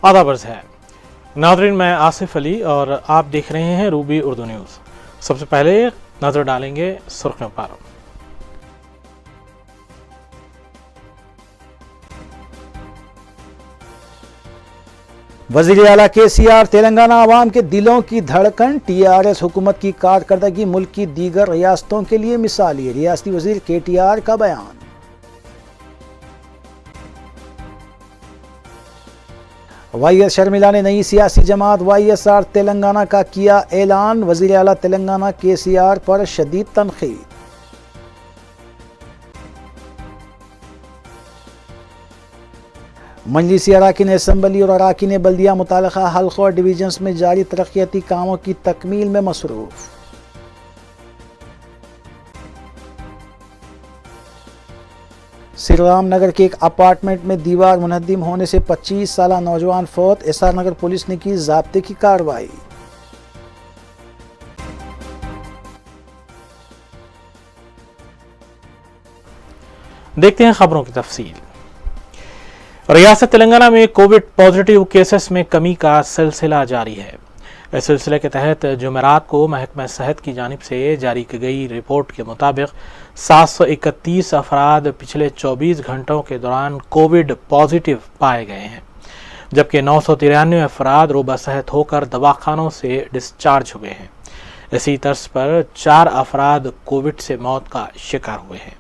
आदाब अर्ज़ है नाज़रीन, मैं आसिफ अली और आप देख रहे हैं रूबी उर्दू न्यूज़। सबसे पहले नज़र डालेंगे सुर्खियों पर। वज़ीर आला केसीआर तेलंगाना आवाम के दिलों की धड़कन। टीआरएस हुकूमत की कारकर्दगी मुल्क की दीगर रियासतों के लिए मिसाली। रियासती वज़ीर केटीआर का बयान। वाईएस शर्मिला ने नई सियासी जमात वाईएसआर तेलंगाना का किया ऐलान। वज़ीर आला तेलंगाना केसीआर पर शदीद तनकीद। मजलिसी अराकीन असम्बली और अराकीन बल्दिया मुताल्लिक़ा हल्क़ों और डिवीजन्स में जारी तरक्याती कामों की तकमील में मसरूफ़। श्रीराम नगर के एक अपार्टमेंट में दीवार मुनहदिम होने से 25 साला नौजवान फौत। एसआर नगर पुलिस ने की ज़ाब्ते की कार्रवाई। देखते हैं खबरों की तफसील। रियासत तेलंगाना में कोविड पॉजिटिव केसेस में कमी का सिलसिला जारी है। इस सिलसिले के तहत जुमेरात को महकमा सेहत की जानिब से जारी की गई रिपोर्ट के मुताबिक 731 अफराद पिछले 24 घंटों के दौरान कोविड पॉजिटिव पाए गए हैं, जबकि 993 अफराद रोबा सेहत होकर दवाखानों से डिस्चार्ज हुए हैं। इसी तर्ज पर 4 अफराद कोविड से मौत का शिकार हुए हैं।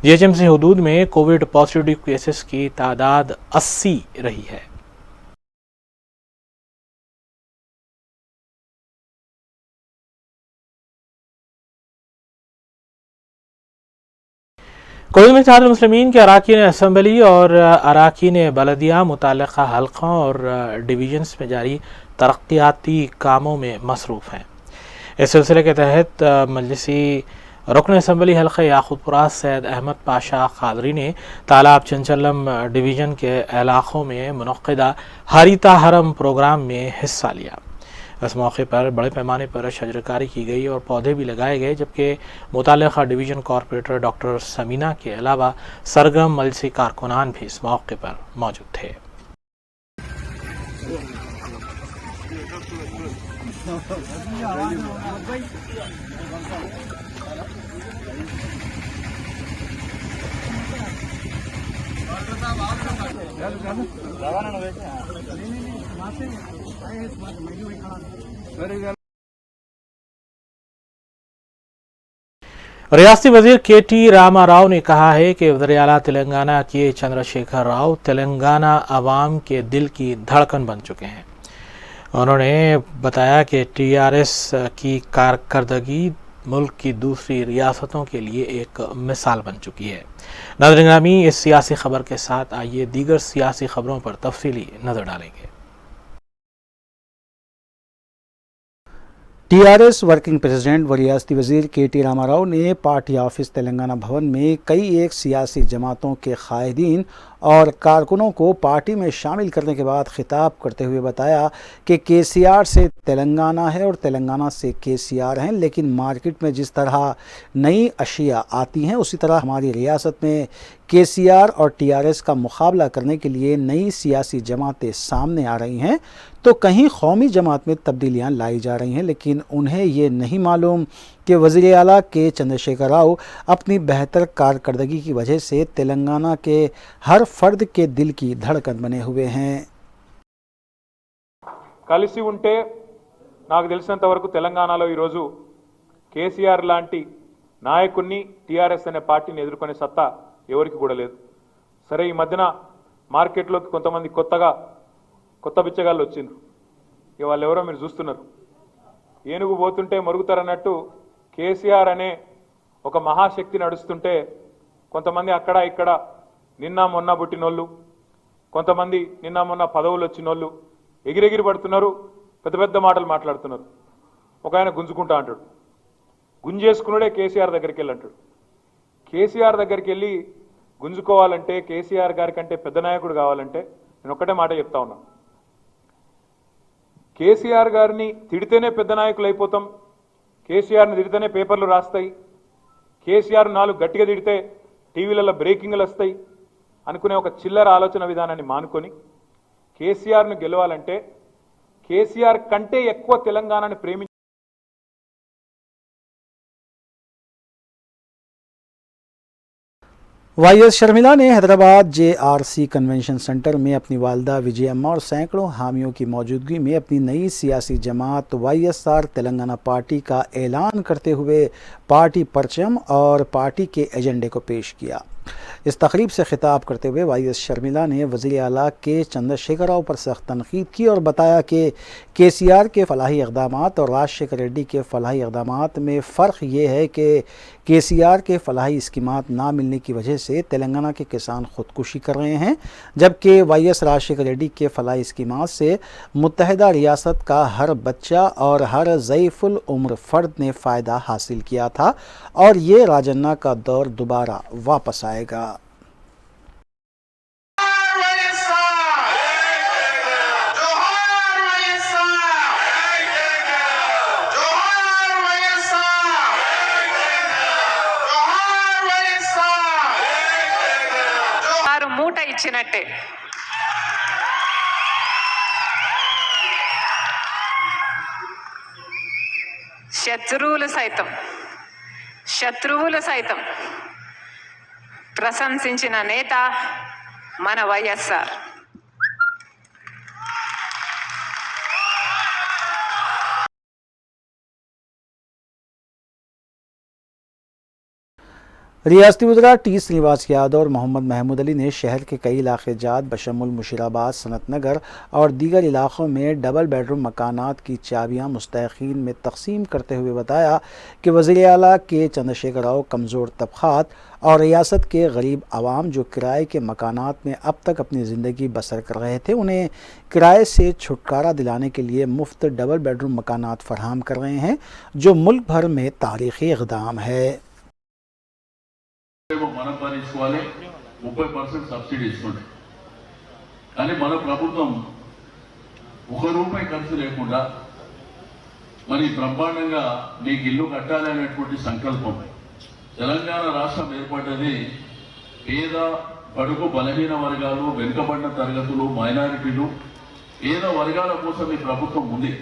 जीएचएमसी हुदूद में कोविड पॉजिटिव केसेस की तादाद 80 रही है। कोविड में इत्तेहादुल मुस्लिमीन के अराकीन असम्बली और अराकीन बलदिया मुताल्लिक़ा हल्क़ों और डिवीजन्स में जारी तरक्याती कामों में मसरूफ़ हैं। इस सिलसिले के तहत मजलिसी रुकन असम्बली हल्क़ा याक़ूतपुरा सैयद अहमद पाशा क़ादरी ने तालाब चंचलम डिवीज़न के इलाक़ों में मुनक़्क़िदा हरीता हरम प्रोग्राम में हिस्सा लिया। इस मौके पर बड़े पैमाने पर शजरकारी की गई और पौधे भी लगाए गए, जबकि मुताल्लिक़ा डिवीज़न कॉरपोरेटर डॉक्टर समीना के अलावा सरगर्म मजलिसी कारकुनान भी इस मौके पर मौजूद थे। रियासती वजीर केटी रामा राव ने कहा है कि वज़ीर आला तेलंगाना के चंद्रशेखर राव तेलंगाना आवाम के दिल की धड़कन बन चुके हैं। उन्होंने बताया कि टीआरएस की कारकर्दगी मुल्क की दूसरी रियासतों के लिए एक मिसाल बन चुकी है। नाज़रीन ग्रामी, इस सियासी खबर के साथ आइए दीगर सियासी खबरों पर तफसीली नजर डालेंगे। टीआरएस वर्किंग प्रेसिडेंट व रियासती वज़ीर केटी रामा राव ने पार्टी ऑफिस तेलंगाना भवन में कई एक सियासी जमातों के कायदीन और कारकुनों को पार्टी में शामिल करने के बाद खिताब करते हुए बताया कि केसीआर से तेलंगाना है और तेलंगाना से केसीआर हैं, लेकिन मार्केट में जिस तरह नई अशिया आती हैं उसी तरह हमारी रियासत में केसीआर और टीआरएस का मुकाबला करने के लिए नई सियासी जमातें सामने आ रही हैं। तो कहीं कौमी जमात में तब्दीलियाँ लाई जा रही हैं, लेकिन उन्हें ये नहीं मालूम कि वज़ीर आला के चंद्रशेखर राव अपनी बेहतर कारकर्दगी की वजह से तेलंगाना के हर फर्द के दिल की धड़कन बने हुए हैं। కలిసి ఉంటే నాకు తెలిసినంత వరకు తెలంగాణలో ఈ రోజు కేసీఆర్ లాంటి నాయకుడిని టీఆర్ఎస్ అనే పార్టీని ఎదుర్కొనే సత్తా ఎవరికి కూడా లేదు. సరే, ఈ మధ్యన మార్కెట్లోకి కొంతమంది కొత్త బిచ్చగాళ్ళు వచ్చిండ్రు. ఇక వాళ్ళు ఎవరో మీరు చూస్తున్నారు. ఏనుగు పోతుంటే మరుగుతారన్నట్టు కేసీఆర్ అనే ఒక మహాశక్తి నడుస్తుంటే కొంతమంది అక్కడ ఇక్కడ నిన్న మొన్న పుట్టినోళ్ళు, కొంతమంది నిన్న మొన్న పదవులు వచ్చినోళ్ళు ఎగిరెగిరి పడుతున్నారు, పెద్ద పెద్ద మాటలు మాట్లాడుతున్నారు. ఒక ఆయన గుంజుకుంటా అంటాడు. గుంజేసుకున్నాడే కేసీఆర్ దగ్గరికి వెళ్ళి అంటాడు. కేసీఆర్ దగ్గరికి వెళ్ళి గుంజుకోవాలంటే, కేసీఆర్ గారి కంటే పెద్ద నాయకుడు కావాలంటే నేను ఒక్కటే మాట చెప్తా ఉన్నా. కేసీఆర్ గారిని తిడితేనే పెద్ద నాయకులు అయిపోతాం, కేసీఆర్ని తిడితేనే పేపర్లు రాస్తాయి, కేసీఆర్ 4 గట్టిగా తిడితే టీవీలలో బ్రేకింగ్లు వస్తాయి అనుకునే ఒక చిల్లర ఆలోచన విధానాన్ని మానుకొని కేసీఆర్ను గెలవాలంటే కేసీఆర్ కంటే ఎక్కువ తెలంగాణను ప్రేమించి वाईएस शर्मिला ने हैदराबाद जेआरसी कन्वेंशन सेंटर में अपनी वालदा विजयम्मा और सैकड़ों हामियों की मौजूदगी में अपनी नई सियासी जमात वाईएसआर तेलंगाना पार्टी का ऐलान करते हुए पार्टी परचम और पार्टी के एजेंडे को पेश किया। इस तकरीब से खिताब करते हुए वाईएस शर्मिला ने वज़ीर आला के चंद्रशेखर राव पर सख्त तनकीद की और बताया कि केसीआर के फलाही इक़दाम और राजशेखर रेड्डी के फलाही इक़दाम में फ़र्क ये है कि केसीआर के फलाही स्कीमात ना मिलने की वजह से तेलंगाना के किसान खुदकुशी कर रहे हैं, जबकि वाईएस राजशेखर रेड्डी के फलाही स्कीमात से मुत्तहिदा रियासत का हर बच्चा और हर ज़ईफ़ुल उम्र फ़र्द ने फ़ायदा हासिल किया था और ये राजन्ना का दौर दोबारा वापस आएगा। మూట ఇచ్చినట్టే శత్రువులు సైతం ప్రశంసించిన నేత మన వైఎస్ఆర్। रियासती वज़रा टी श्रीनिवास यादव और मोहम्मद महमूद अली ने शहर के कई इलाके जात बशमुल मुशीराबाद, सनत नगर और दीगर इलाक़ों में डबल बेडरूम मकानात की चाबियाँ मुस्तहिक़ीन में तकसीम करते हुए बताया कि वज़ीर आला के चंद्रशेखर राव कमज़ोर तबक़ात और रियासत के गरीब आवाम जो किराए के मकानात में अब तक अपनी ज़िंदगी बसर कर रहे थे, उन्हें किराए से छुटकारा दिलाने के लिए मुफ्त डबल बेडरूम मकानात फराहम कर रहे हैं, जो मुल्क भर में तारीख़ी इक़दाम है। మన భరించుకోవాలి 30% సబ్సిడీ ఇస్తుంది కానీ మన ప్రభుత్వం ₹1 ఖర్చు లేకుండా మరి బ్రహ్మాండంగా మీకు ఇల్లు కట్టాలి అనేటువంటి సంకల్పం తెలంగాణ రాష్ట్రం ఏర్పడ్డది పేద బడుగు బలహీన వర్గాలు వెనుకబడిన తరగతులు మైనారిటీలు పేద వర్గాల కోసం ఈ ప్రభుత్వం ఉంది।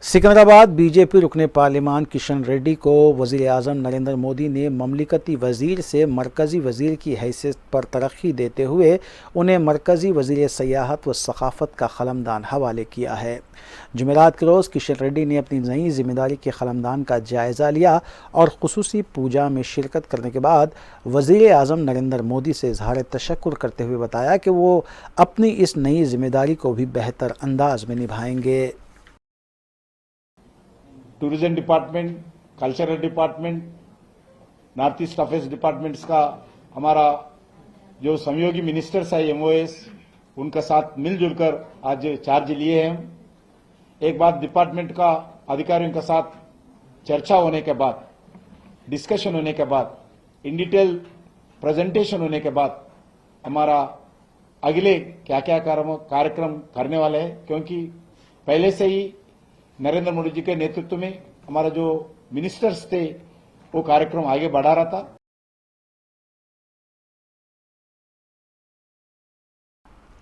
सिकंदराबाद बीजेपी रुकने पार्लिमान किशन रेड्डी को वज़ीर आज़म नरेंद्र मोदी ने ममलिकती वज़ीर से मरकज़ी वज़ीर की हैसियत पर तरक्की देते हुए उन्हें मरकज़ी वज़ीर सयाहत व सक़ाफ़त का ख़लमदान हवाले किया है। जुमेरात के रोज़ किशन रेड्डी ने अपनी नई ज़िम्मेदारी के ख़लमदान का जायज़ा लिया और ख़ुसूसी पूजा में शिरकत करने के बाद वज़ीर आज़म नरेंद्र मोदी से इज़हार तशक्कुर करते हुए बताया कि वो अपनी इस नई ज़िम्मेदारी को भी बेहतर अंदाज में निभाएंगे। Tourism department, cultural department, north east affairs departments का हमारा जो सहयोगी मिनिस्टर्स है एमओएस, उनके साथ मिलजुल कर आज चार्ज लिए हैं। एक बात डिपार्टमेंट का अधिकारियों के साथ चर्चा होने के बाद, डिस्कशन होने के बाद, इन डिटेल प्रेजेंटेशन होने के बाद हमारा अगले क्या क्या कार्यक्रम करने वाले हैं, क्योंकि पहले से ही नरेंद्र मोदी जी के नेतृत्व में हमारा जो मिनिस्टर्स थे वो कार्यक्रम आगे बढ़ा रहा था।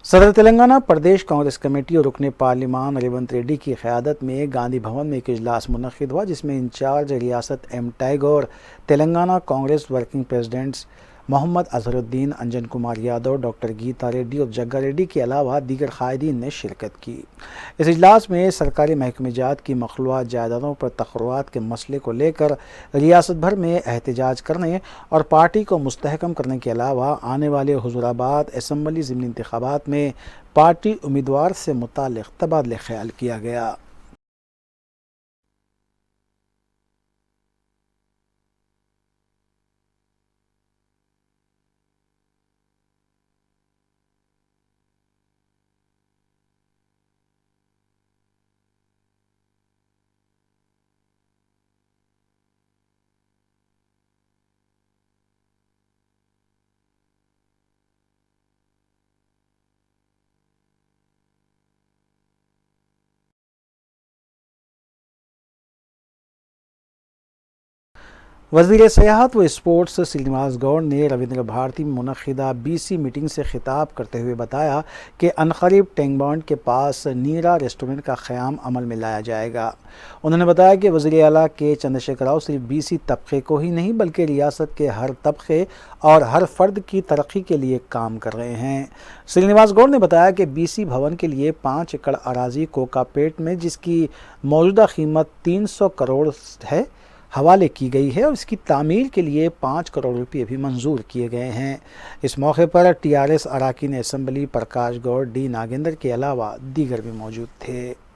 सदर तेलंगाना प्रदेश कांग्रेस कमेटी और रुकने पार्लिमान रेवंत रेड्डी की क़यादत में गांधी भवन में एक इजलास मुनक़िद हुआ, जिसमें इंचार्ज रियासत M Tagore, Telangana Congress working presidents Mohammad Azharuddin, Anjan Kumar Yadav, doctor Geeta Reddy और जग्गा रेड्डी के अलावा दीगर कायदीन ने शिरकत की। इस इजलास में सरकारी महकमेजात की मखलूआत जायदादों पर तक़र्रुआत के मसले को लेकर रियासत भर में एहतजाज करने और पार्टी को मुस्तहकम करने के अलावा आने वाले हुजूराबाद असम्बली ज़िमनी इंतखाबात में पार्टी उम्मीदवार से मुताल्लिक़ तबादले ख्याल किया गया। वज़ीर सयाहत व स्पोर्ट्स श्रीनिवास गौड़ ने रविंद्र भारती में मुनक़िदा BC मीटिंग से खिताब करते हुए बताया कि अनक़रीब टैंक बॉन्ड के पास नीरा रेस्टोरेंट का क़याम अमल में लाया जाएगा। उन्होंने बताया कि वज़ीर आला के चंद्रशेखर राव सिर्फ BC तबके को ही नहीं बल्कि रियासत के हर तबके और हर फर्द की तरक्की के लिए काम कर रहे हैं। श्रीनिवास गौड़ ने बताया कि BC भवन के लिए 5 एकड़ अराजी कोकापेट में, जिसकी मौजूदा कीमत 300 करोड़ है, हवाले की गई है और इसकी तामीर के लिए 5 करोड़ रुपये भी मंजूर किए गए हैं। इस मौके पर TRS अरकान असम्बली प्रकाश गौड़, D नागेंद्र के अलावा दीगर भी मौजूद थे।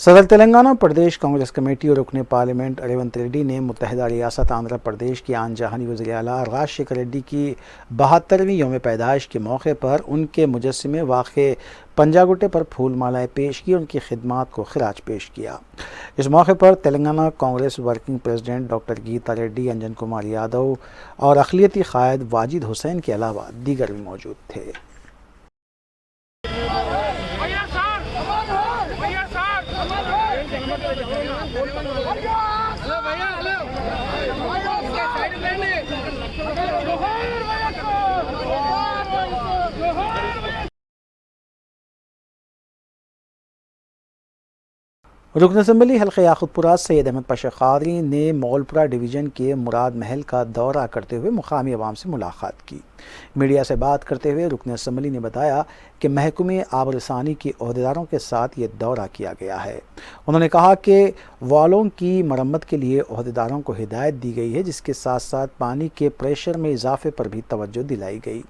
सदर तेलंगाना प्रदेश कांग्रेस कमेटी और रुकने पार्लियामेंट रेवंत रेड्डी ने मुत्तहिदा रियासत आंध्र प्रदेश के आन जहानी वज़ीर आला राजशेखर रेड्डी की 72वीं यौम पैदाइश के मौके पर उनके मुजस्समे वाक़े पंजागुट्टे पर फूल मालाएँ पेश की और उनकी खिदमात को खिराज पेश किया। इस मौके पर Telangana Congress working president doctor Geeta Reddy, Anjan Kumar Yadav और अक़लियती क़ायद वाजिद हुसैन के अलावा दीगर भी मौजूद थे। रुकन असम्बली हल्के याकुतपुरा सैयद अहमद पाशा क़ादरी ने मौलपुरा डिवीज़न के मुराद महल का दौरा करते हुए मुकामी अवाम से मुलाकात की। मीडिया से बात करते हुए रुकन असम्बली ने बताया कि महकमे आबरसानी के अहदेदारों के साथ ये दौरा किया गया है। उन्होंने कहा कि वालों की मरम्मत के लिए अहदेदारों को हिदायत दी गई है, जिसके साथ साथ पानी के प्रेशर में इजाफे पर भी तवज्जो दिलाई गई।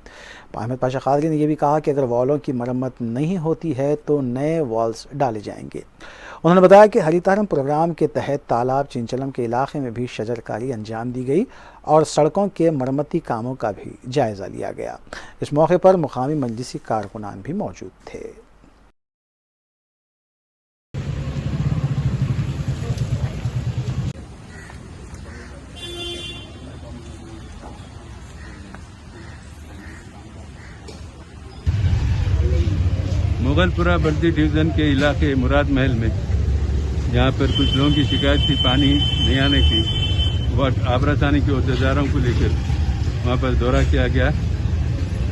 अहमद पाशा क़ादरी ने यह भी कहा कि अगर वालों की मरम्मत नहीं होती है तो नए वॉल्स डाले जाएंगे। उन्होंने बताया कि हरितारम प्रोग्राम के तहत तालाब चिंचलम के इलाके में भी शजरकारी अंजाम दी गई और सड़कों के मरम्मती कामों का भी जायज़ा लिया गया। इस मौके पर मुकामी मजलिसी कारकुनान भी मौजूद थे। मुगलपुरा बर्दी डिवीज़न के इलाके मुराद महल में जहाँ पर कुछ लोगों की शिकायत थी पानी नहीं आने की, वह आबरासानी के अहदेदारों को लेकर वहाँ पर दौरा किया गया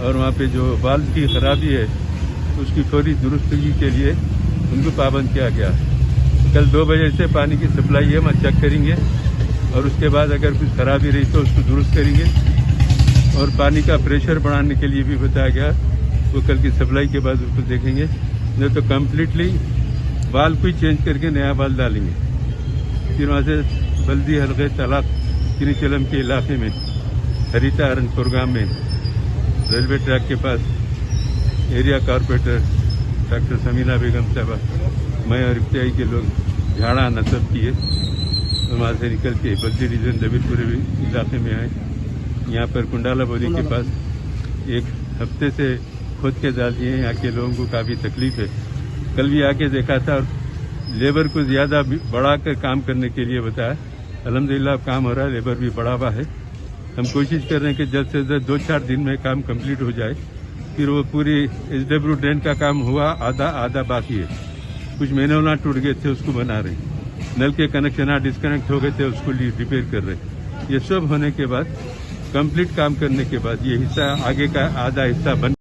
और वहाँ पे जो वाल्व की खराबी है उसकी फौरी दुरुस्तगी के लिए उनको पाबंद किया गया। कल 2 बजे से पानी की सप्लाई है, हम चेक करेंगे और उसके बाद अगर कुछ खराबी रही तो उसको दुरुस्त करेंगे। और पानी का प्रेशर बढ़ाने के लिए भी बताया गया, वो कल की सप्लाई के बाद उसको देखेंगे, नहीं तो कम्प्लीटली बाल को ही चेंज करके नया बाल डालेंगे। फिर वहाँ से बल्दी हल्के तालाब किनीचलम के इलाके में हरितारन प्रोग्राम में रेलवे ट्रैक के पास एरिया कॉर्पोरेटर डॉक्टर समीना बेगम साहबा, मैं और इफ्तियाई के लोग झाड़ा नसब किए और वहाँ से निकल के बल्दी डिवीजन जबीरपुर इलाके में आए। यहाँ पर कुंडाला बोली के पास एक हफ्ते से खुद के डाल दिए, यहाँ के लोगों को काफ़ी तकलीफ है। कल भी आके देखा था और लेबर को ज़्यादा बढ़ाकर काम करने के लिए बताया। अल्हम्दुलिल्लाह काम हो रहा है, लेबर भी बढ़ा हुआ है। हम कोशिश कर रहे हैं कि जल्द से जल्द 2-4 दिन में काम कंप्लीट हो जाए। फिर वो पूरी SW ड्रेन का काम हुआ, आधा बाकी है। कुछ मैनुअल टूट गए थे, उसको बना रहे। नल के कनेक्शन डिस्कनेक्ट हो गए थे, उसको रिपेयर कर रहे। ये सब होने के बाद कंप्लीट काम करने के बाद ये हिस्सा आगे का आधा हिस्सा बन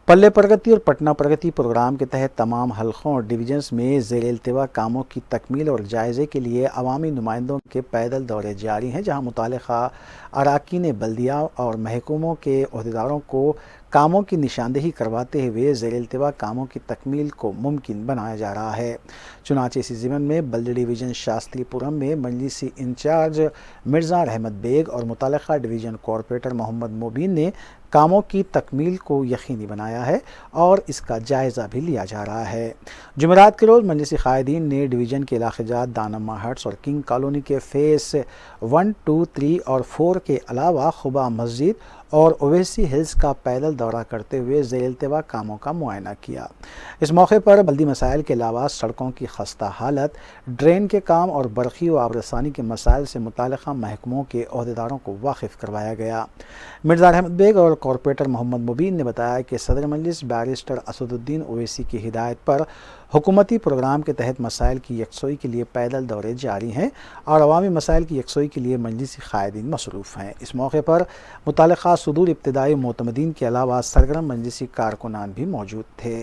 पल्ले प्रगति और पटना प्रगति प्रोग्राम के तहत तमाम हलकों और डिवीजन्स में ज़ेर-ए-इल्तिवा कामों की तकमील और जायज़े के लिए अवामी नुमाइंदों के पैदल दौरे जारी हैं, जहां मुतालिका अराकीन बल्दिया और महकूमों के अहदेदारों को कामों की निशानदेही करवाते हुए ज़ेर-ए-इल्तिवा कामों की तकमील को मुमकिन बनाया जा रहा है। चुनांचे इसी ज़िमन में बल्दी डिवीज़न शास्त्रीपुरम में मजलिसी इंचार्ज मिर्ज़ा रहमत बेग और मुतालिका डिवीज़न कॉरपोरेटर मोहम्मद मुबीन ने कामों की तकमील को यकीनी बनाया है और इसका जायज़ा भी लिया जा रहा है। जुमेरात के रोज़ मजलिसी कायदीन ने डिवीज़न के इलाक़ाजात दानम्मा हट्स और किंग कॉलोनी के फ़ेस 1, 2, 3 और 4 के अलावा खुबा मस्जिद और ओवैसी हिल्स का पैदल दौरा करते हुए ज़ेर-इल्तिवा कामों का मुआयना किया। इस मौके पर बल्दी मसाइल के अलावा सड़कों की खस्ता हालत, ड्रेन के काम और बरक़ी व आबरसानी के मसाइल से मुताल्लिक़ा महकमों के अहदेदारों को वाकिफ़ करवाया गया। मिर्ज़ा अहमद बेग और कॉरपोरेटर मोहम्मद मुबीन ने बताया कि सदर मजलिस बैरिस्टर असदुद्दीन ओवैसी की हिदायत पर हुकूमती प्रोग्राम के तहत मसाइल की यकसोई के लिए पैदल दौरे जारी हैं और अवामी मसाइल की यकसोई के लिए मजलिसी कायदीन मसरूफ़ हैं। इस मौके पर मुताल्लिक़ा सुदूर इब्तिदाई मोतमदीन के अलावा सरगर्म मजलिसी कारकुनान भी मौजूद थे।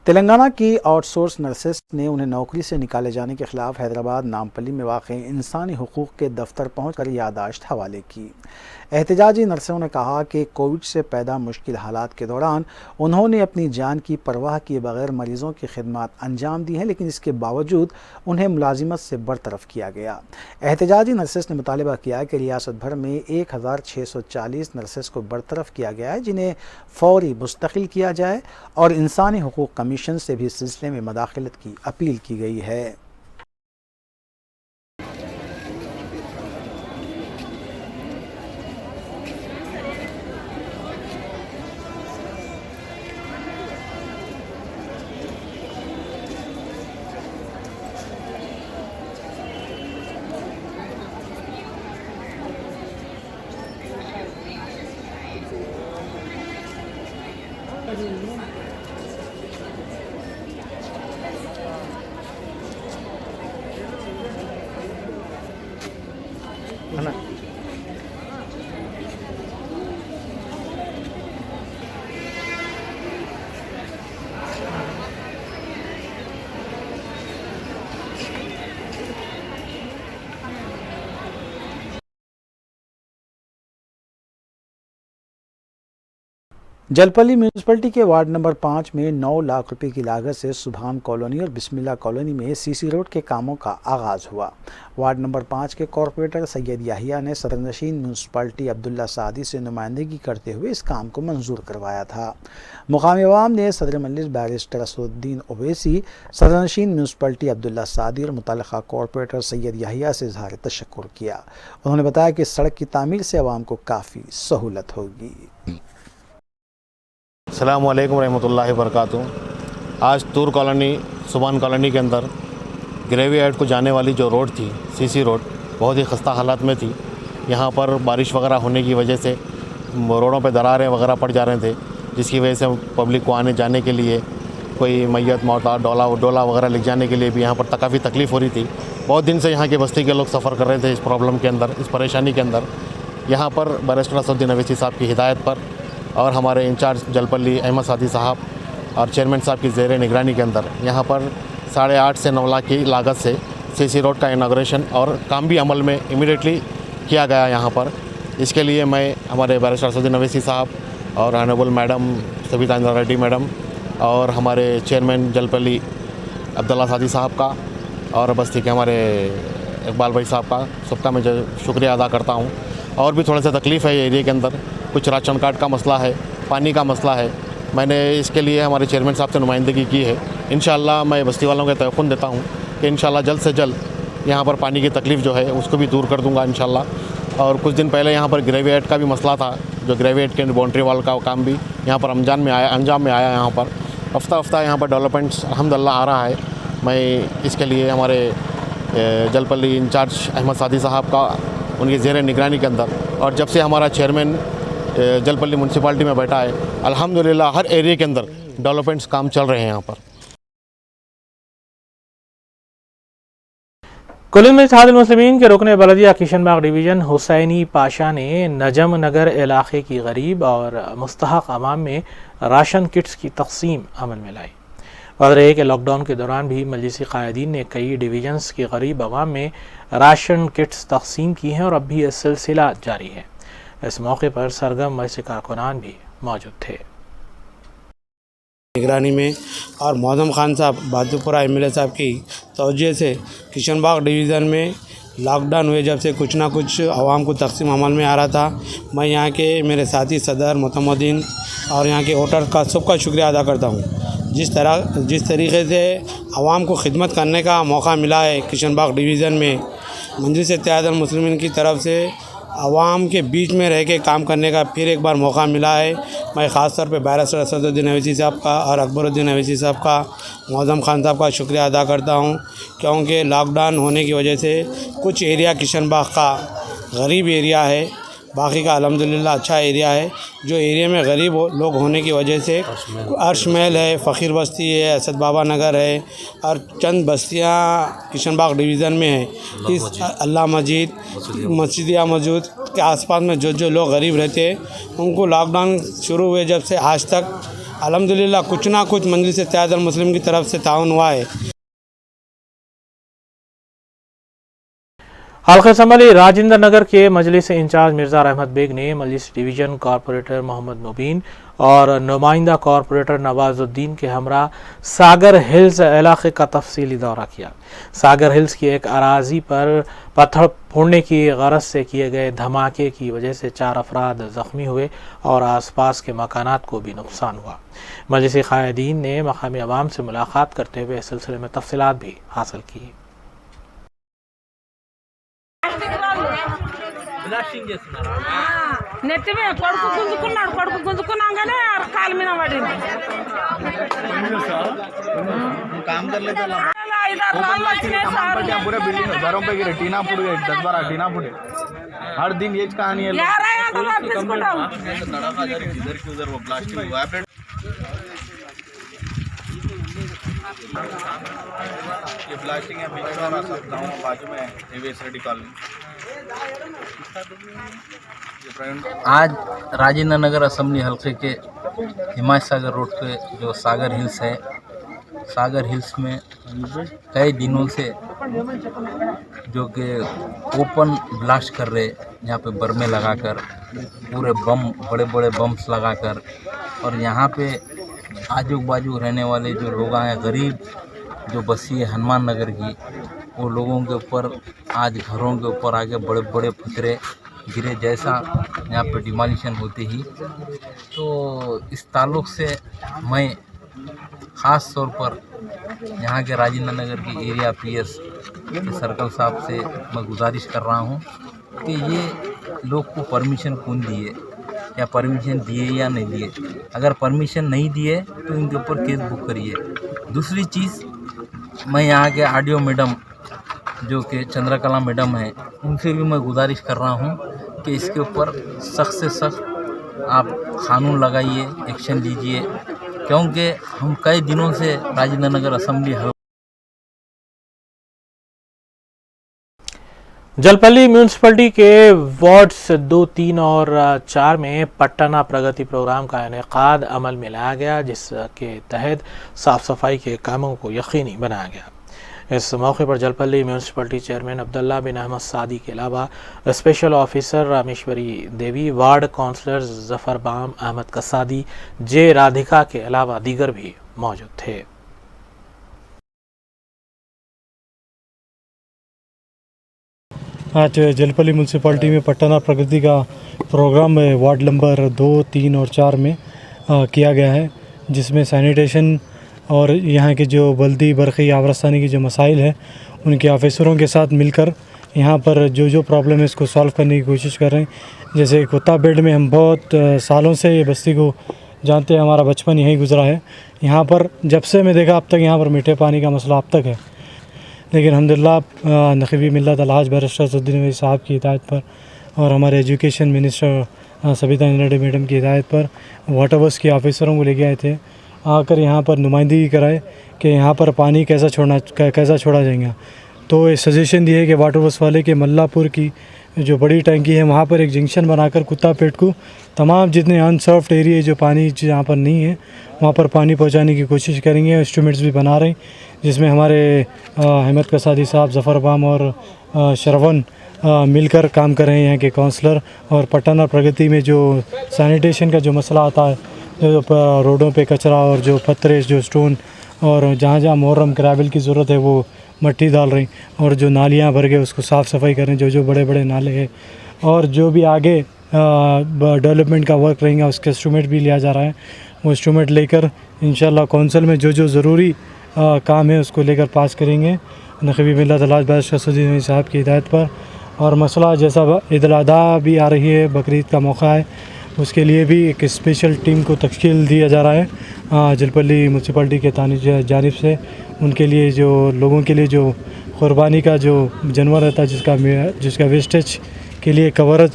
तेलंगाना की आउटसोर्स नर्सेस ने उन्हें नौकरी से निकाले जाने के खिलाफ हैदराबाद नामपल्ली में वाक़ई इंसानी हुकूक़ के दफ्तर पहुंचकर याददाश्त हवाले की। एहतजाजी नर्सों ने कहा कि कोविड से पैदा मुश्किल हालात के दौरान उन्होंने अपनी जान की परवाह किए बगैर मरीज़ों की खिदमत अंजाम दी है, लेकिन इसके बावजूद उन्हें मुलाजिमत से बरतरफ किया गया। एहतजाजी नर्सेस ने मुतालबा किया कि रियासत भर में 1640 नर्सेस को बरतरफ किया गया है, जिन्हें फौरी मुस्तकिल किया जाए और इंसानी हुकूक़ कमीशन से भी इस सिलसिले में मदाखलत की अपील की गई है। जलपल्ली म्यूनसिपलिटी के वार्ड नंबर 5 में 9 लाख रुपए की लागत से सुभान कॉलोनी और बिस्मिल्ला कॉलोनी में सीसी रोड के कामों का आगाज़ हुआ। वार्ड नंबर 5 के कॉरपोरेटर सैयद याहिया ने सदरनशीन म्यूनसिपलिटी अब्दुल्ला सादी से नुमाइंदगी करते हुए इस काम को मंजूर करवाया था। मुकामी अवाम ने सदर मजलिस बैरिस्टर असदुद्दीन ओवैसी, सदरनशीन म्यूनसिपलिटी अब्दुल्ला सादी और मुतल्लिका कॉरपोरेटर सैयद याहिया से इज़हार तशक्कुर किया। उन्होंने बताया कि सड़क की तामीर से अवाम को काफ़ी सहूलत होगी। अस्सलामु अलैकुम रहमतुल्लाहि वबरकातुहू। आज तूर कॉलोनी सुभान कॉलोनी के अंदर ग्रेवियार्ड को जाने वाली जो रोड थी, सीसी रोड, बहुत ही खस्ता हालत में थी। यहाँ पर बारिश वगैरह होने की वजह से रोडों पे दरारें वगैरह पड़ जा रहे थे, जिसकी वजह से पब्लिक को आने जाने के लिए कोई मैयत मोहताज डोला वगैरह लिख जाने के लिए भी यहाँ पर काफ़ी तकलीफ़ हो रही थी। बहुत दिन से यहाँ की बस्ती के लोग सफ़र कर रहे थे इस प्रॉब्लम के अंदर, इस परेशानी के अंदर। यहाँ पर बैरिस्टर असदुद्दीन ओवैसी साहब की हिदायत पर और हमारे इंचार्ज जलपल्ली अहमद सादी साहब और चेयरमैन साहब की ज़ेर निगरानी के अंदर यहाँ पर 8.5 से 9 लाख की लागत से सीसी रोड का इनाग्रेशन और काम भी अमल में इमीडिएटली किया गया यहाँ पर। इसके लिए मैं हमारे बैरिस्टर असदुद्दीन ओवैसी साहब और honourable madam Savita Indira Reddy madam और हमारे चेयरमैन जलपल्ली अब्दुल्ला सादी साहब का और बस्ती के हमारे इकबाल भाई साहब का सबका मैं शुक्रिया अदा करता हूँ। और भी थोड़ा सा तकलीफ़ है एरिया के अंदर, कुछ राशन कार्ड का मसला है, पानी का मसला है। मैंने इसके लिए हमारे चेयरमैन साहब से नुमाइंदगी की है। इंशाअल्लाह मैं बस्ती वालों को तयक़ुन देता हूँ कि इंशाअल्लाह जल्द से जल्द यहाँ पर पानी की तकलीफ़ जो है उसको भी दूर कर दूँगा इंशाअल्लाह। और कुछ दिन पहले यहाँ पर ग्रेविएट का भी मसला था, जो ग्रेविएट के बाउंड्री वाल का काम भी यहाँ पर अंजाम में आया। यहाँ पर हफ्ता यहाँ पर डेवलपमेंट्स अल्हम्दुलिल्लाह आ रहा है। मैं इसके लिए हमारे जलपल्ली इंचार्ज अहमद सादी साहब का उनकी ज़ेर निगरानी के अंदर, और जब से हमारा चेयरमैन जलपल्ली म्यूनसिपाल्टी में बैठा है। अल्हम्दुलिल्लाह हर एरिया के अंदर डेवलपमेंट्स काम चल रहे हैं यहाँ पर। कुल्लू में इत्तेहादुल मुस्लिमीन के रुकन बलदिया किशनबाग डिवीज़न हुसैनी पाशा ने नजम नगर इलाके की गरीब और मुस्तहक अवाम में राशन किट्स की तकसीम अमल में लाई। वज़र है कि लॉकडाउन के दौरान भी मजलिसी क़ायदीन ने कई डिवीजन्स की गरीब अवाम में राशन किट्स तकसीम की हैं और अब भी यह सिलसिला जारी है। इस मौके पर सरगर्म मजलिसी कारकुनान भी मौजूद थे। निगरानी में और मौज़म खान साहब बहादुरपुरा एमएलए साहब की तवज्जो से किशनबाग डिवीज़न में लॉकडाउन हुए जब से कुछ ना कुछ आवाम को तकसीम अमल में आ रहा था। मैं यहाँ के मेरे साथी सदर मुतमद्दीन और यहाँ के वोटर का सबका शुक्रिया अदा करता हूँ। जिस तरीके से आवाम को खिदमत करने का मौका मिला है किशनबाग डिवीज़न में मजलिस इत्तेहादुल मुस्लिमीन की तरफ से आवाम के बीच में रह के काम करने का फिर एक बार मौका मिला है। मैं ख़ास तौर पे बैरिस्टर असदुद्दीन अवैसी साहब का और अकबरुद्दीन अवैसी साहब का, मौज़म खान साहब का शुक्रिया अदा करता हूँ, क्योंकि लॉकडाउन होने की वजह से कुछ एरिया किशनबाग का गरीब एरिया है, बाकी का अल्हम्दुलिल्लाह अच्छा एरिया है। जो एरिया में गरीब लोग होने की वजह से अर्श महल है, फ़कीर बस्ती है, असद बाबा नगर है और चंद बस्तियाँ किशनबाग डिवीज़न में है। इस अल्लाह मस्जिद मस्जिदिया मौजूद के आसपास में जो लोग गरीब रहते हैं उनको लॉकडाउन शुरू हुए जब से आज तक अल्हम्दुलिल्लाह कुछ ना कुछ मजलिस इत्तेहादुल मुस्लिमीन की तरफ से ताउन हुआ है। हल्का संभली राजेंद्र नगर के मजलिस इंचार्ज मिर्ज़ा रहमत बेग ने मजलिस डिवीज़न कॉरपोरेटर मोहम्मद मुबीन और नुमाइंदा कॉरपोरेटर नवाजुद्दीन के हमरा सागर हिल्स इलाके का तफसीली दौरा किया। सागर हिल्स की एक अराजी पर पत्थर फोड़ने की गरज से किए गए धमाके की वजह से 4 अफराद ज़ख्मी हुए और आसपास के मकानात को भी नुकसान हुआ। मजलिसी क़ायदीन ने मकामी अवाम से मुलाकात करते हुए इस सिलसिले में तफसीलात भी हासिल की। నెత్తి మీద కొడుకు గుంజుకున్నాగానే కాలు మీద పడింది। पूरे बिल्डिंग घरों पे गिरे, टीना फूट गए, 10-12 टीना फूटे। हर दिन ये कहानी है। इधर वो प्लास्टिक वाइब्रेट ये प्लास्टिक है बाजू में एवेसरेडी कॉलोनी। आज राजेंद्र नगर असेंबली हल्के के हिमायत सागर रोड पे जो सागर हिल्स है, सागर हिल्स में कई दिनों से जो कि ओपन ब्लास्ट कर रहे, यहाँ पे बर्मे लगाकर पूरे बम, बड़े बड़े बम्स लगाकर, और यहाँ पे आजू बाजू रहने वाले जो लोग हैं गरीब जो बसी है हनुमान नगर की, वो लोगों के ऊपर आज घरों के ऊपर आके बड़े बड़े फतरे गिरे जैसा यहाँ पर डिमोलिशन होते ही। तो इस ताल्लुक़ से मैं ख़ास तौर पर यहाँ के राजेंद्र नगर के एरिया पीएस के सर्कल साहब से मैं गुजारिश कर रहा हूँ कि ये लोग को परमिशन कौन दिए या परमिशन दिए या नहीं दिए। अगर परमिशन नहीं दिए तो इनके ऊपर केस बुक करिए। दूसरी चीज़, मैं यहाँ के आरडीओ मैडम जो कि चंद्रकला मैडम है, उनसे भी मैं गुजारिश कर रहा हूँ कि इसके ऊपर सख्त से सख्त आप कानून लगाइए, एक्शन लीजिए, क्योंकि हम कई दिनों से राजेंद्र नगर असेंबली जलपल्ली म्यूनसिपलिटी के वार्ड्स 2, 3 और 4 में पट्टना प्रगति प्रोग्राम का इनेकाद अमल में लाया गया, जिसके तहत साफ़ सफाई के कामों को यकीनी बनाया गया। इस मौके पर जलपल्ली म्यूनसिपलिटी चेयरमैन अब्दुल्ला बिन अहमद सादी के अलावा special officer Rameshwari Devi, ward councillor Zafar Bam, Ahmed Kasadi, J Radhika के अलावा दीगर भी मौजूद थे। आज जलपल्ली म्यूनसिपाल्टी में पट्टना प्रगति का प्रोग्राम वार्ड नंबर 2, 3 और 4 में किया गया है, जिसमें सैनिटेशन और यहाँ के जो बल्दी बरखी आबरस्तानी की जो मसाइल है उनके ऑफिसरों के साथ मिलकर यहाँ पर जो प्रॉब्लम है इसको सॉल्व करने की कोशिश कर रहे हैं। जैसे कुत्ता बेड में हम बहुत सालों से ये बस्ती को जानते हैं, हमारा बचपन यहीं गुजरा है। यहाँ पर जब से मैं देखा अब तक यहाँ पर मीठे पानी का मसला अब तक है, लेकिन अल्हम्दुलिल्लाह नक़ीबी मिल्लत अलहाज बैरिस्टर असदुद्दीन अवैसी साहब की हिदायत पर और हमारे education minister Sabita Indrani madam की हिदायत पर वाटर वर्क्स के ऑफिसरों को लेके आए थे, आकर यहाँ पर नुमाइंदगी कराए कि यहाँ पर पानी कैसा छोड़ा जाएगा। तो ये सजेशन दिए कि वाटर वर्क्स वाले के मल्लापुर की जो बड़ी टंकी है वहाँ पर एक जंक्शन बनाकर कुत्तापेट को तमाम जितने अनसर्व्ड एरिया जो पानी जहाँ पर नहीं है वहाँ पर पानी पहुँचाने की कोशिश करेंगे। इंस्ट्रूमेंट्स भी बना रहे हैं जिसमें हमारे अहमद कसादी साहब, ज़फ़र बाम और शरवन मिलकर काम कर रहे हैं, यहाँ के काउंसलर। और पटन और प्रगति में जो सैनिटेशन का जो मसला आता है, जो रोडों पे कचरा और जो पत्थर जो स्टोन और जहाँ जहाँ मुहर्रम ग्रेवल की ज़रूरत है वो मट्टी डाल रही, और जो नालियाँ भर गए उसको साफ़ सफाई करें, जो बड़े बड़े नाले हैं। और जो भी आगे डेवलपमेंट का वर्क रहेगा उसके इंस्ट्रूमेंट भी लिया जा रहा है। वो इंस्ट्रूमेंट लेकर इंशाल्लाह कौंसिल में जो ज़रूरी काम है उसको लेकर पास करेंगे नक़ीबी मिल्लत अल्लाज बादशाह सऊदी साहब की हिदायत पर। और मसला जैसा ईद उल अज़हा भी आ रही है, बकरीद का मौका है, उसके लिए भी एक स्पेशल टीम को तश्कील दिया जा रहा है जलपल्ली म्यूनसिपलिटी के जानिब से। उनके लिए जो लोगों के लिए जो क़ुरबानी का जो जानवर रहता है जिसका वेस्टेज के लिए कवर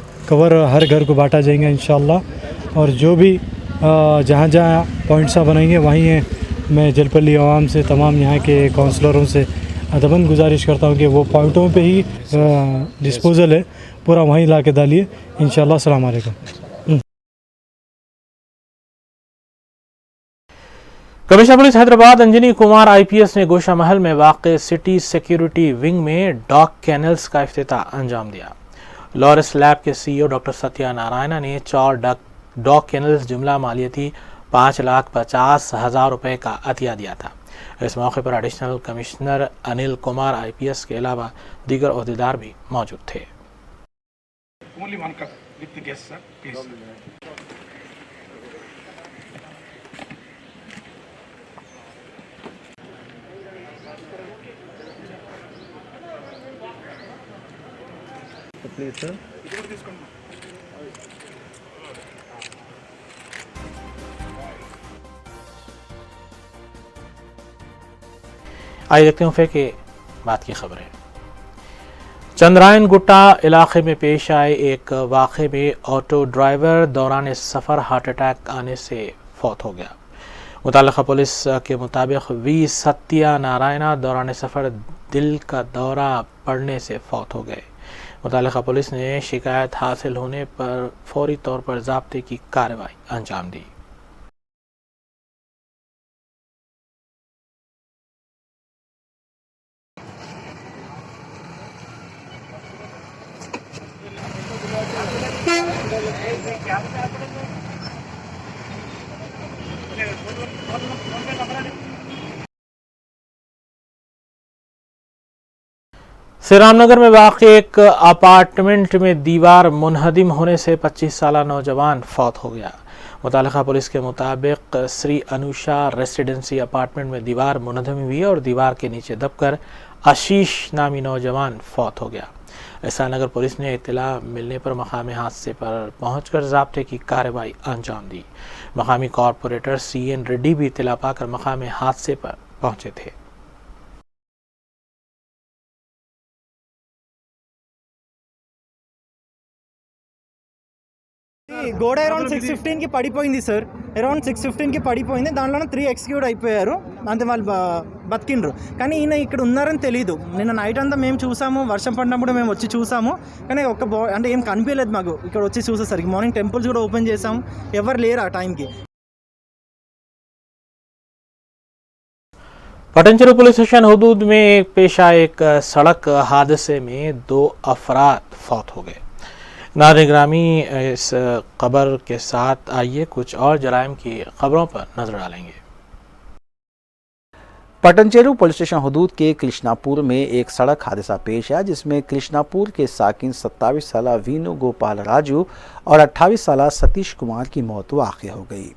हर घर को बांटा जाएगा इंशाअल्लाह। और जो भी जहाँ जहाँ पॉइंट्स बनाएंगे वहीं मैं जलपल्ली आवाम से, तमाम यहाँ के काउंसलरों से अदबन गुजारिश करता हूँ कि वो पॉइंटों पे ही डिस्पोज़ल है पूरा वहीं ला के डालिए इंशाअल्लाह। अस्सलाम वालेकुम। Commissioner police Hyderabad Anjani Kumar IPS ने गोशा महल में वाक़ सिटी सिक्योरिटी विंग में डॉग कैनल्स का इफ्तिताह अंजाम दिया। लॉरेंस लैब के CEO डॉक्टर सत्या नारायण ने 4 डॉग कैनल्स जुमला मालियती 5,50,000 रुपए का अतिया दिया था। इस मौके पर additional commissioner Anil Kumar IPS के अलावा दीगर ओहदेदार भी मौजूद थे। आइए देखते हैं के बात की खबरें। चंद्रायन गुट्टा इलाके में पेश आए एक वाक़े में ऑटो ड्राइवर दौरान सफ़र हार्ट अटैक आने से फौत हो गया। मुताल्लिक़ा पुलिस के मुताबिक वी सत्या नारायणा दौरान सफ़र दिल का दौरा पड़ने से फौत हो गए। मुताल्लिक़ा पुलिस ने शिकायत हासिल होने पर फौरी तौर पर ज़ाब्ते की कार्रवाई अंजाम दी। श्री रामनगर में वाक़ एक अपार्टमेंट में दीवार मुनहदिम होने से 25 साला नौजवान फौत हो गया। मुताल्लिक़ा पुलिस के मुताबिक श्री अनुषा रेसिडेंसी अपार्टमेंट में दीवार मुनहदिम हुई और दीवार के नीचे दबकर आशीष नामी नौजवान फौत हो गया। ईसानगर पुलिस ने इत्तला मिलने पर मकामी हादसे पर पहुंचकर ज़ाब्ते की कार्रवाई अंजाम दी। मकामी कॉरपोरेटर CN रेड्डी भी इत्तला पाकर मकामी हादसे पर पहुंचे थे। గోడ అరౌండ్ 6:15కి పడిపోయింది సార్. అరౌండ్ 6:15కి పడిపోయింది. దాంట్లో 3 ఎక్స్క్యూట్ అయిపోయారు, అంతే వాళ్ళు బతికిండ్రు. కానీ ఈయన ఇక్కడ ఉన్నారని తెలియదు. నిన్న నైట్ అంతా మేము చూసాము, వర్షం పడినప్పుడు మేము వచ్చి చూసాము, కానీ అంటే ఏం కనిపించలేదు మాకు ఇక్కడ వచ్చి చూసేసరికి. మార్నింగ్ టెంపుల్స్ కూడా ఓపెన్ చేసాము, ఎవరు లేరు ఆ టైంకి. पटनचेरू पुलिस स्टेशन हुदूद में पेश आए एक सड़क हादसे में 2 अफराद फौत हो गए। नाज़रीन ग्रामी, इस खबर के साथ आइए कुछ और जराइम की खबरों पर नजर डालेंगे। पटनचेरू पुलिस स्टेशन हुदूद के कृष्णापुर में एक सड़क हादसा पेश आया जिसमें कृष्णापुर के साकिन 27 साला वीनू गोपाल राजू और 28 साला सतीश कुमार की मौत वाक़ हो गई।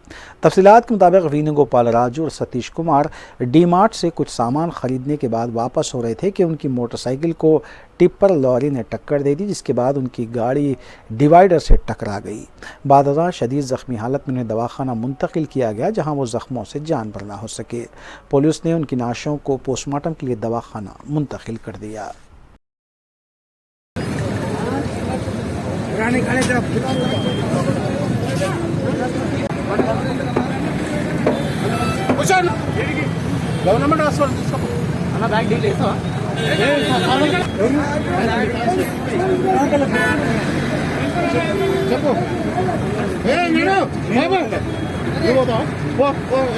तफसीलात के मुताबिक वीनू गोपाल राजू और सतीश कुमार डीमार्ट से कुछ सामान ख़रीदने के बाद वापस हो रहे थे कि उनकी मोटरसाइकिल को टिप्पर लॉरी ने टक्कर दे दी, जिसके बाद उनकी गाड़ी डिवाइडर से टकरा गई। बाद शदीद ज़ख्मी हालत में उन्हें दवाखाना मुंतकिल किया गया, जहां वो ज़ख्मों से जान भर ना हो सके। पुलिस ने उनकी नाशों को पोस्टमार्टम के लिए दवाखाना मुंतकिल कर दिया। గవర్నమెంట్ హాస్పిటల్ తీసుకో అన్న బ్యాగ్ డీల్ చేస్తావా చెప్పు నేను బాబు నువ్వు పోతావా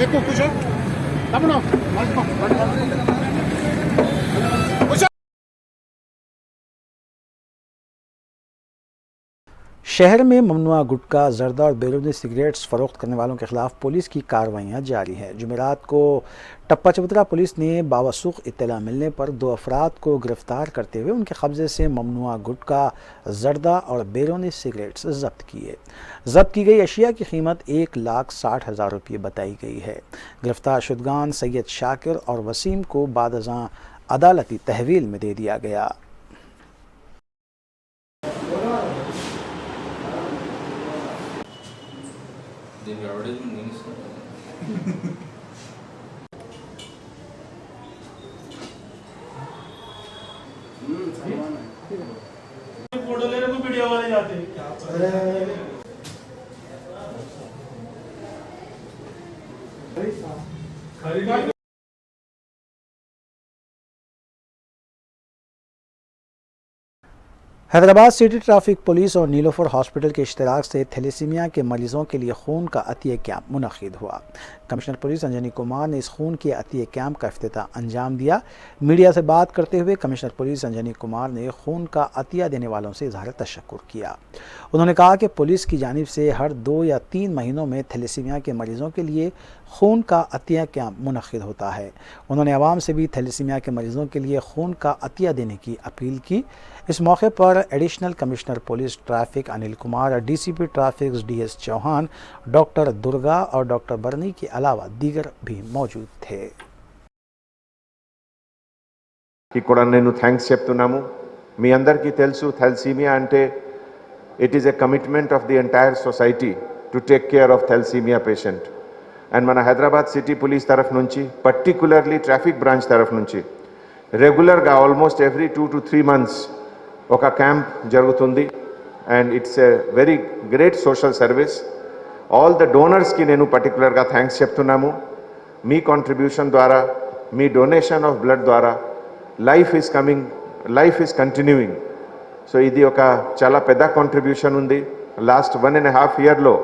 ఎక్కువ కూర్చో తమ్ముడు शहर में ममनुआ गुटखा, जर्दा और बैरूनी सिगरेट्स फरोख्त करने वालों के खिलाफ पुलिस की कार्रवाइयाँ जारी हैं। जुमेरात को टप्पा चबूतरा पुलिस ने बावसूख इत्तला मिलने पर 2 अफराद को गिरफ्तार करते हुए उनके कब्जे से ममनुआ गुटखा, जर्दा और बैरूनी सिगरेट्स जब्त किए। जब्त की गई अशिया की कीमत 1,60,000 रुपये बताई गई है। गिरफ्तार शुदगान सैयद शाकिर और वसीम को बादअज़ां अदालती तहवील में दे दिया गया। फोटो ले रहे तो वीडियो वाले जाते हैं। हैदराबाद सिटी ट्रैफिक पुलिस और नीलोफर हॉस्पिटल के इश्तराक से थैलेसीमिया के मरीजों के लिए खून का अतिया कैंप मुनक़िद हुआ। कमिश्नर पुलिस अंजनी कुमार ने इस खून के अतिया कैंप का इफ्तिताह अंजाम दिया। मीडिया से बात करते हुए कमिश्नर पुलिस अंजनी कुमार ने खून का अतिया देने वालों से इज़हार तशक्कुर किया। उन्होंने कहा कि पुलिस की जानिब से हर 2 या 3 महीनों में थैलेसीमिया के मरीजों के लिए खून का अतिया कैंप मुनक़िद होता है। उन्होंने आवाम से भी थैलेसीमिया के मरीजों के लिए खून का अतिया देने की अपील की। इस मौके पर additional commissioner police traffic Anil Kumar, DCP traffic DS Chauhan, doctor Durga और डॉक्टर बरनी के अलावा दीगर भी मौजूद थे। కూడా నేను థ్యాంక్స్ చెప్తున్నాము। మీ అందరికీ తెలుసు థాలసీమియా అంటే it is a commitment of the entire society to take care of thalassemia patient and మన హైదరాబాద్ సిటీ పోలీస్ తరఫు నుంచి పర్టికులర్లీ ట్రాఫిక్ బ్రాంచ్ తరఫు నుంచి రెగ్యులర్గా ఆల్మోస్ట్ ఎవ్రీ 2 to 3 months ఒక క్యాంప్ జరుగుతుంది and it's a very great social service. All the డోనర్స్కి నేను పర్టికులర్గా థ్యాంక్స్ చెప్తున్నాము। మీ కాంట్రిబ్యూషన్ ద్వారా, మీ డొనేషన్ ఆఫ్ బ్లడ్ ద్వారా లైఫ్ ఈజ్ కంటిన్యూయింగ్। సో ఇది ఒక చాలా పెద్ద కాంట్రిబ్యూషన్ ఉంది। లాస్ట్ 1.5 yearలో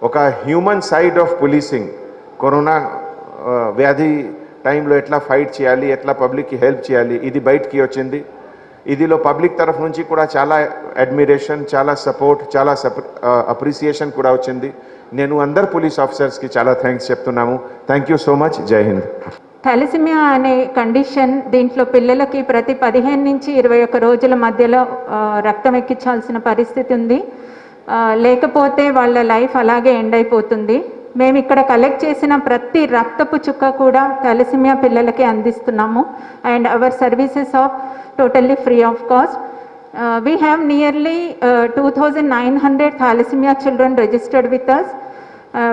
ఒక human side of policing, corona వ్యాధి టైంలో ఎట్లా ఫైట్ చేయాలి, ఎట్లా పబ్లిక్కి హెల్ప్ చేయాలి, ఇది బయటికి వచ్చింది। ఇదిలో పబ్లిక్ తరఫు నుంచి కూడా చాలా అడ్మిరేషన్, చాలా సపోర్ట్, చాలా అప్రిసియేషన్ కూడా వచ్చింది। నేను అందరు పోలీస్ ఆఫీసర్స్కి చాలా థ్యాంక్స్ చెప్తున్నాము। Thank you so much. జై హింద్। థాలసీమియా అనే కండిషన్, దీంట్లో పిల్లలకి ప్రతి 15 నుంచి 21 రోజుల మధ్యలో రక్తం ఎక్కించాల్సిన పరిస్థితి ఉంది। లేకపోతే వాళ్ళ లైఫ్ అలాగే ఎండ్ అయిపోతుంది। మేము ఇక్కడ కలెక్ట్ చేసిన ప్రతి రక్తపు చుక్క కూడా థాలసీమియా పిల్లలకి అందిస్తున్నాము and our services of totally free of cost. We have nearly 2,900 thalassemia children registered with us.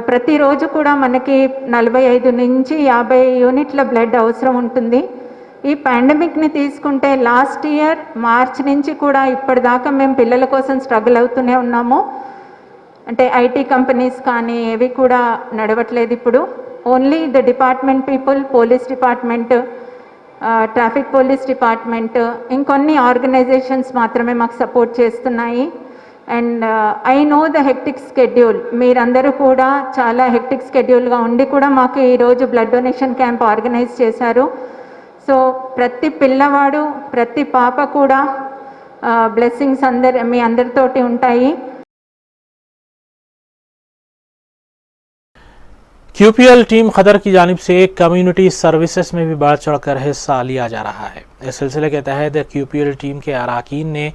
ప్రతిరోజు కూడా మనకి 45 నుంచి 50 యూనిట్ల బ్లడ్ అవసరం ఉంటుంది। ఈ పాండమిక్ని తీసుకుంటే లాస్ట్ ఇయర్ మార్చ్ నుంచి కూడా ఇప్పటిదాకా మేము పిల్లల కోసం స్ట్రగుల్ అవుతూనే ఉన్నాము। అంటే ఐటీ కంపెనీస్ కానీ ఏవి కూడా నడవట్లేదు ఇప్పుడు। Only the department people, police department, traffic police department, ఇంకొన్ని ఆర్గనైజేషన్స్ మాత్రమే మాకు సపోర్ట్ చేస్తున్నాయి। And I know the hectic schedule, మీరందరూ కూడా చాలా హెక్టిక్ స్కెడ్యూల్గా ఉండి కూడా మాకు ఈరోజు బ్లడ్ డొనేషన్ క్యాంప్ ఆర్గనైజ్ చేశారు। సో ప్రతి పిల్లవాడు, ప్రతి పాప కూడా బ్లెస్సింగ్స్ మీ అందరితోటి ఉంటాయి। QPL टीम खदर की जानिब से कम्युनिटी सर्विसेज में भी बढ़ चढ़कर हिस्सा लिया जा रहा है। इस सिलसिले के तहत QPL टीम के अरकान ने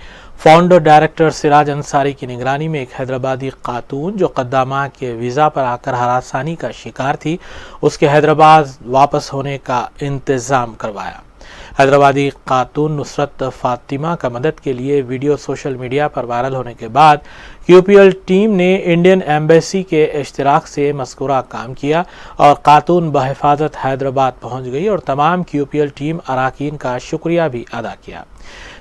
फाउंडर डायरेक्टर सिराज अंसारी की निगरानी में एक हैदराबादी खातून जो कद्दामा के वीज़ा पर आकर हरासानी का शिकार थी, उसके हैदराबाद वापस होने का इंतज़ाम करवाया। हैदराबादी खातून नुसरत फातिमा का मदद के लिए वीडियो सोशल मीडिया पर वायरल होने के बाद QPL टीम ने इंडियन एम्बेसी के इश्तिराक से मज़कूरा काम किया और खातून बहिफाजत हैदराबाद पहुंच गई और तमाम QPL टीम अरकान का शुक्रिया भी अदा किया।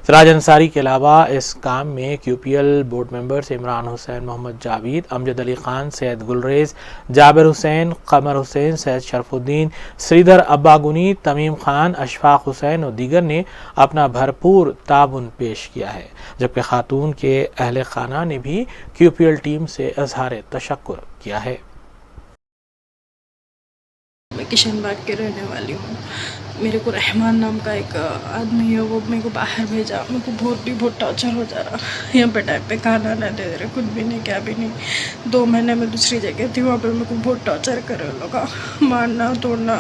सिराज अंसारी के अलावा इस काम में QPL board members Imran Hussain, Mohammad Javed, Amjad Ali Khan, Syed Gulrez, Jabir Hussain, Kamar Hussain, Syed Sharfuddin, Sridhar Abbaguni, Tamim Khan, Ashfaq Hussain और दीगर ने अपना भरपूर ताबुन पेश किया है, जबकि खातून के अहले खाना ने भी QPL टीम से इजहार तशक्कुर किया है। मैं किशनबाग के रहने वाली हूँ। मेरे को रहमान नाम का एक आदमी है, वो मेरे को बाहर भेजा। मेरे को बहुत टॉर्चर हो जा रहा। यहाँ पे टाइम पे खाना ना दे रहे, कुछ भी नहीं, क्या भी नहीं। 2 महीने में दूसरी जगह थी, वहाँ पर मेरे को बहुत टॉर्चर करे लोग, मारना तोड़ना,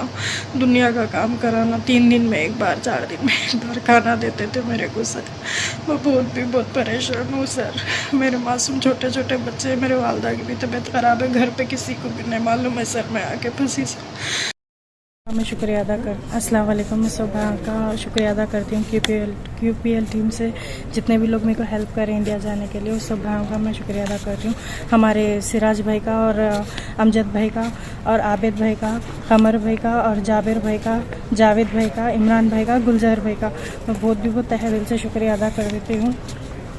दुनिया का काम कराना। 3 दिन में एक बार, 4 दिन में एक बार खाना देते थे मेरे को सर। मैं बहुत परेशान हूँ सर। मेरे मासूम छोटे छोटे बच्चे, मेरे वालदा की भी तबीयत ख़राब है, घर पे किसी को भी नहीं मालूम है सर। मैं आके फंसी सर। मैं शुक्रिया अदा अस्सलाम वालेकुम। मैं सुबह का शुक्रिया अदा करती हूँ QPL टीम से, जितने भी लोग मेरे को हेल्प करें इंडिया जाने के लिए, उस सब भाइयों का मैं शुक्रिया अदा करती हूँ। हमारे सिराज भाई का और अमजद भाई का और आबिद भाई का, कमर भाई का और जाबिर भाई का, जावेद भाई का, इमरान भाई का, गुलजर भाई का मैं बहुत तहे दिल से शुक्रिया अदा कर देती हूँ।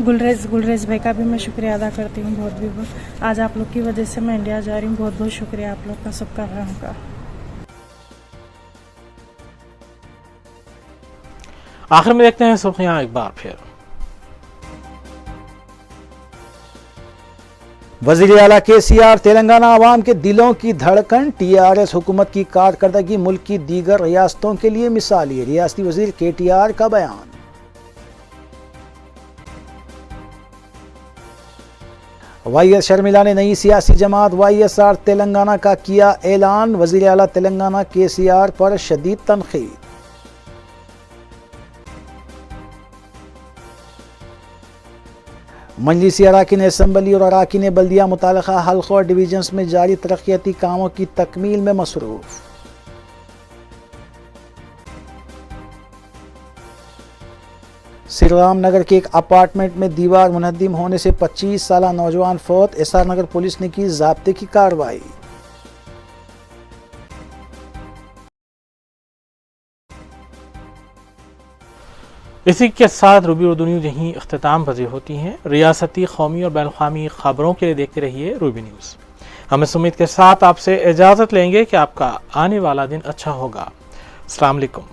गुलरेज भाई का भी मैं शुक्रिया अदा करती हूँ बहुत। आज आप लोग की वजह से मैं इंडिया जा रही हूँ। बहुत शुक्रिया आप लोग का, सबका भाइयों का। आखिर में देखते हैं सुर्खियां एक बार फिर। वज़ीर आला KCR तेलंगाना आवाम के दिलों की धड़कन। TRS हुकूमत की कारकर्दगी मुल्क की दीगर रियासतों के लिए मिसाली। रियासती वज़ीर KTR का बयान। YS शर्मिला ने नई सियासी जमात YSR तेलंगाना का किया ऐलान। वज़ीर आला तेलंगाना KCR पर शदीद तनकीद। मजलिसी अराकीन असम्बली और अराकीन बल्दिया मुतालिका हल्क़ों और डिवीजन्स में जारी तरक्याती कामों की तकमील में मसरूफ़। श्रीराम नगर के एक अपार्टमेंट में दीवार मुनहदिम होने से 25 साला नौजवान फौत। SR नगर पुलिस ने की ज़ाब्ते की कार्रवाई। इसी के साथ रूबी उर्दू न्यूज़ यहीं इख्तिताम पज़ीर होती हैं। रियासती, कौमी और बैन अवी खबरों के लिए देखते रहिए रूबी न्यूज़। हम इस उम्मीद के साथ आपसे इजाज़त लेंगे कि आपका आने वाला दिन अच्छा होगा। अस्सलाम वालेकुम।